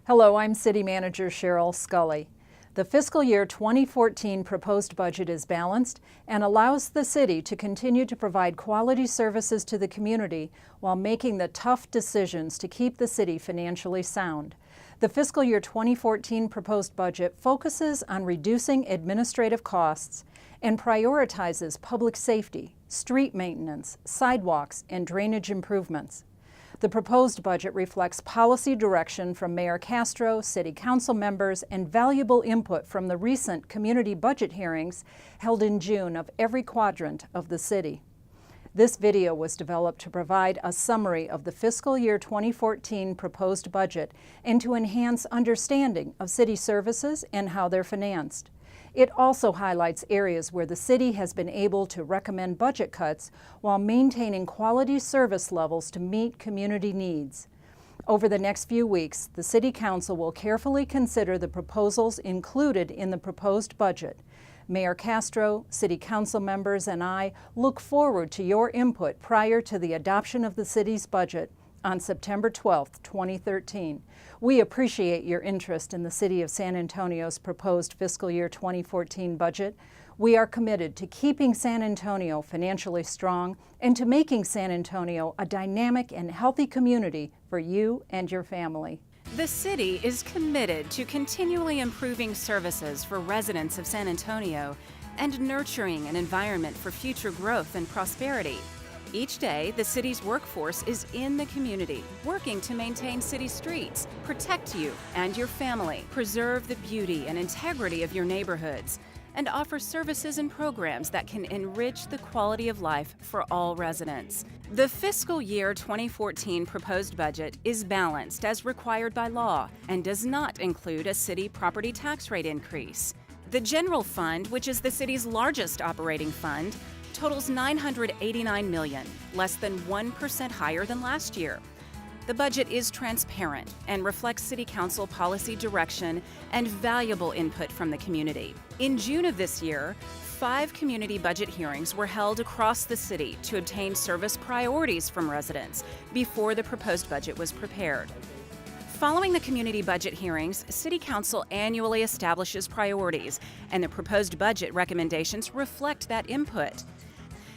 Hello, I'm City Manager Cheryl Scully. The fiscal year 2014 proposed budget is balanced and allows the city to continue to provide quality services to the community while making the tough decisions to keep the city financially sound. The fiscal year 2014 proposed budget focuses on reducing administrative costs and prioritizes public safety, street maintenance, sidewalks, and drainage improvements. The proposed budget reflects policy direction from Mayor Castro, City Council members, and valuable input from the recent community budget hearings held in June of every quadrant of the city. This video was developed to provide a summary of the fiscal year 2014 proposed budget and to enhance understanding of city services and how they're financed. It also highlights areas where the city has been able to recommend budget cuts while maintaining quality service levels to meet community needs. Over the next few weeks, the City Council will carefully consider the proposals included in the proposed budget. Mayor Castro, City Council members, and I look forward to your input prior to the adoption of the city's budget on September 12, 2013. We appreciate your interest in the City of San Antonio's proposed fiscal year 2014 budget. We are committed to keeping San Antonio financially strong and to making San Antonio a dynamic and healthy community for you and your family. The city is committed to continually improving services for residents of San Antonio and nurturing an environment for future growth and prosperity. Each day, the city's workforce is in the community, working to maintain city streets, protect you and your family, preserve the beauty and integrity of your neighborhoods, and offer services and programs that can enrich the quality of life for all residents. The fiscal year 2014 proposed budget is balanced as required by law and does not include a city property tax rate increase. The general fund, which is the city's largest operating fund, totals $989 million, less than 1% higher than last year. The budget is transparent and reflects City Council policy direction and valuable input from the community. In June of this year, 5 community budget hearings were held across the city to obtain service priorities from residents before the proposed budget was prepared. Following the community budget hearings, City Council annually establishes priorities, and the proposed budget recommendations reflect that input.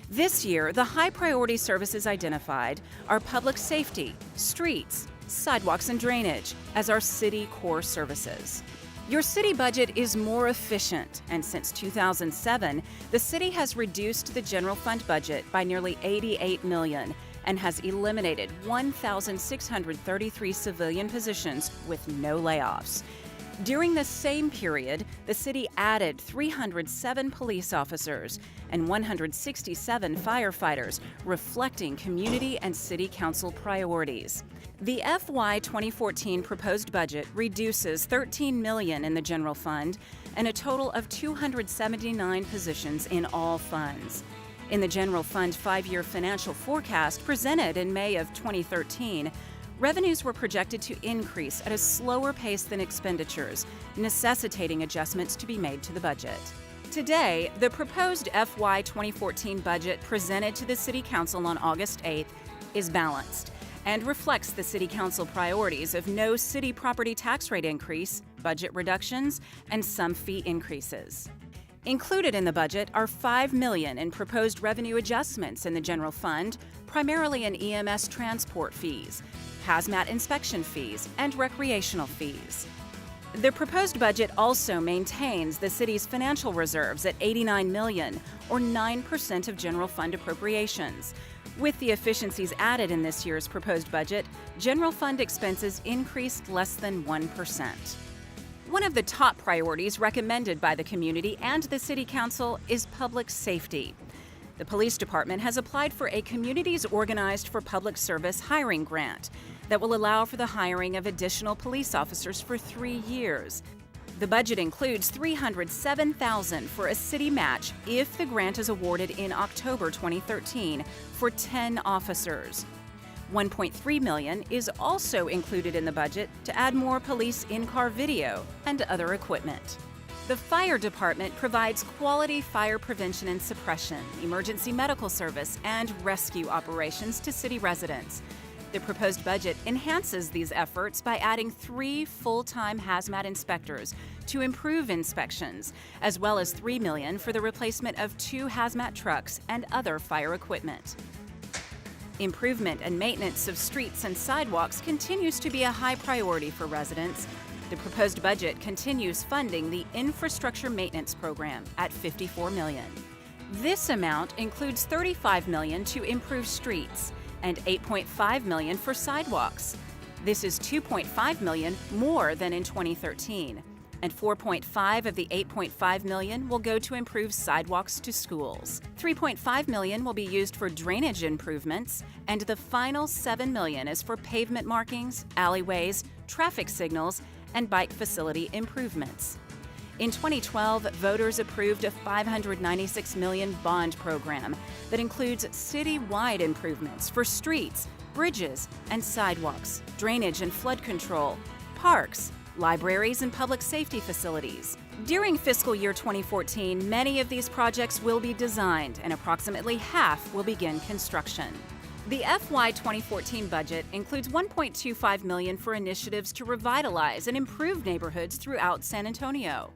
This year, the high priority services identified are public safety, streets, sidewalks, and drainage as our city core services. Your city budget is more efficient, and since 2007, the city has reduced the general fund budget by nearly $88 million and has eliminated 1,633 civilian positions with no layoffs. During the same period, the city added 307 police officers and 167 firefighters, reflecting community and city council priorities. The FY 2014 proposed budget reduces $13 million in the general fund and a total of 279 positions in all funds. In the general fund 5-year financial forecast presented in May of 2013, revenues were projected to increase at a slower pace than expenditures, necessitating adjustments to be made to the budget. Today, the proposed FY 2014 budget presented to the City Council on August 8th is balanced and reflects the City Council priorities of no city property tax rate increase, budget reductions, and some fee increases. Included in the budget are $5 million in proposed revenue adjustments in the general fund, primarily in EMS transport fees, hazmat inspection fees, and recreational fees. The proposed budget also maintains the city's financial reserves at $89 million, or 9% of general fund appropriations. With the efficiencies added in this year's proposed budget, general fund expenses increased less than 1%. One of the top priorities recommended by the community and the City Council is public safety. The police department has applied for a Communities Organized for Public Service hiring grant that will allow for the hiring of additional police officers for 3 years. The budget includes $307,000 for a city match if the grant is awarded in October 2013 for 10 officers. $1.3 million is also included in the budget to add more police in-car video and other equipment. The fire department provides quality fire prevention and suppression, emergency medical service, and rescue operations to city residents. The proposed budget enhances these efforts by adding 3 full-time hazmat inspectors to improve inspections, as well as $3 million for the replacement of 2 hazmat trucks and other fire equipment. Improvement and maintenance of streets and sidewalks continues to be a high priority for residents. The proposed budget continues funding the Infrastructure Maintenance Program at $54 million. This amount includes $35 million to improve streets and $8.5 million for sidewalks. This is $2.5 million more than in 2013, and $4.5 of the $8.5 million will go to improve sidewalks to schools. $3.5 million will be used for drainage improvements, and the final $7 million is for pavement markings, alleyways, traffic signals, and bike facility improvements. In 2012, voters approved a $596 million bond program that includes city-wide improvements for streets, bridges, and sidewalks, drainage and flood control, parks, libraries, and public safety facilities. During fiscal year 2014, many of these projects will be designed, and approximately half will begin construction. The FY 2014 budget includes $1.25 million for initiatives to revitalize and improve neighborhoods throughout San Antonio.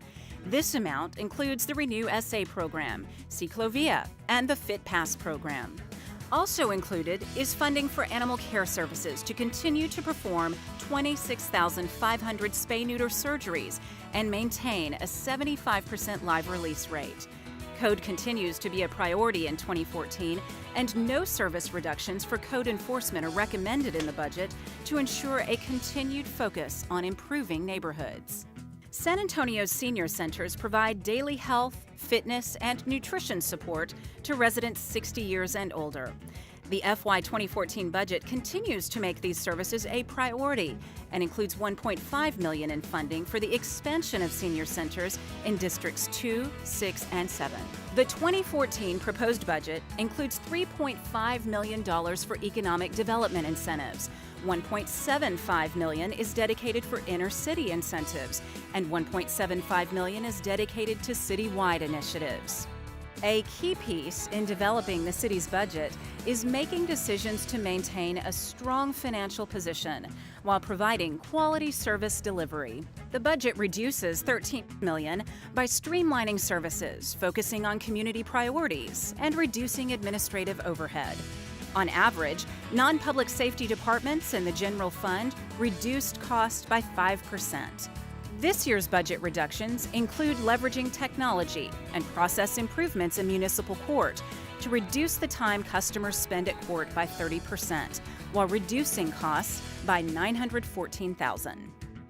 This amount includes the Renew SA program, Ciclovia, and the Fit Pass program. Also included is funding for animal care services to continue to perform 26,500 spay-neuter surgeries and maintain a 75% live release rate. Code continues to be a priority in 2014, and no service reductions for code enforcement are recommended in the budget to ensure a continued focus on improving neighborhoods. San Antonio's senior centers provide daily health, fitness, and nutrition support to residents 60 years and older. The FY 2014 budget continues to make these services a priority and includes $1.5 million in funding for the expansion of senior centers in Districts 2, 6, and 7. The 2014 proposed budget includes $3.5 million for economic development incentives. $1.75 million is dedicated for inner-city incentives, and $1.75 million is dedicated to citywide initiatives. A key piece in developing the city's budget is making decisions to maintain a strong financial position while providing quality service delivery. The budget reduces $13 million by streamlining services, focusing on community priorities, and reducing administrative overhead. On average, non-public safety departments in the general fund reduced costs by 5%. This year's budget reductions include leveraging technology and process improvements in municipal court to reduce the time customers spend at court by 30%, while reducing costs by $914,000.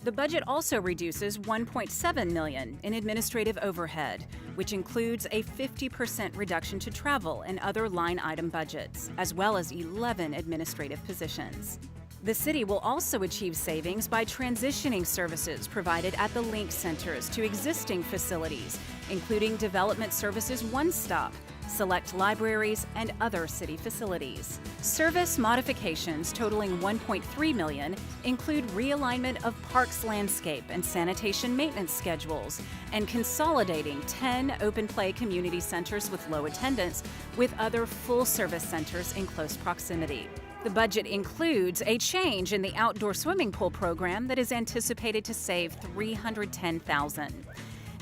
The budget also reduces $1.7 million in administrative overhead, which includes a 50% reduction to travel and other line item budgets, as well as 11 administrative positions. The city will also achieve savings by transitioning services provided at the Link Centers to existing facilities, including Development Services One Stop, select libraries, and other city facilities. Service modifications totaling $1.3 million include realignment of parks landscape and sanitation maintenance schedules and consolidating 10 open play community centers with low attendance with other full-service centers in close proximity. The budget includes a change in the outdoor swimming pool program that is anticipated to save $310,000.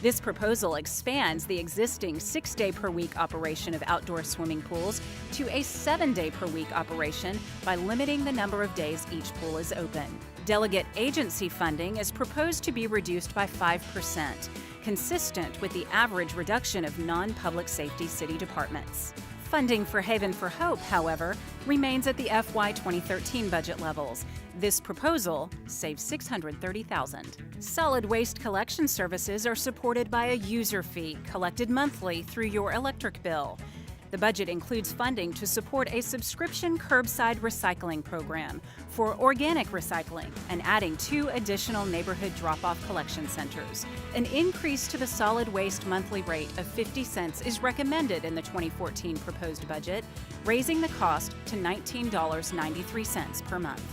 This proposal expands the existing 6-day-per-week operation of outdoor swimming pools to a 7-day-per-week operation by limiting the number of days each pool is open. Delegate agency funding is proposed to be reduced by 5%, consistent with the average reduction of non-public safety city departments. Funding for Haven for Hope, however, remains at the FY 2013 budget levels. This proposal saves $630,000. Solid waste collection services are supported by a user fee collected monthly through your electric bill. The budget includes funding to support a subscription curbside recycling program for organic recycling and adding 2 additional neighborhood drop-off collection centers. An increase to the solid waste monthly rate of 50 cents is recommended in the 2014 proposed budget, raising the cost to $19.93 per month.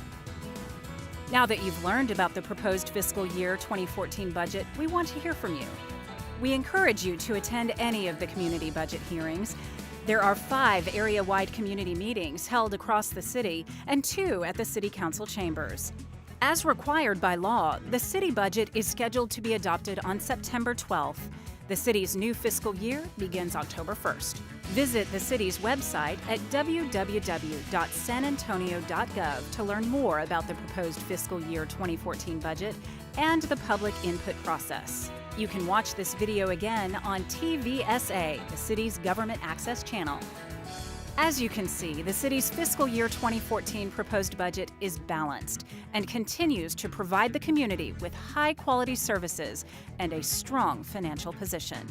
Now that you've learned about the proposed fiscal year 2014 budget, we want to hear from you. We encourage you to attend any of the community budget hearings. There are 5 area-wide community meetings held across the city and 2 at the City Council chambers. As required by law, the city budget is scheduled to be adopted on September 12th. The city's new fiscal year begins October 1st. Visit the city's website at www.sanantonio.gov to learn more about the proposed fiscal year 2014 budget and the public input process. You can watch this video again on TVSA, the city's government access channel. As you can see, the city's fiscal year 2014 proposed budget is balanced and continues to provide the community with high-quality services and a strong financial position.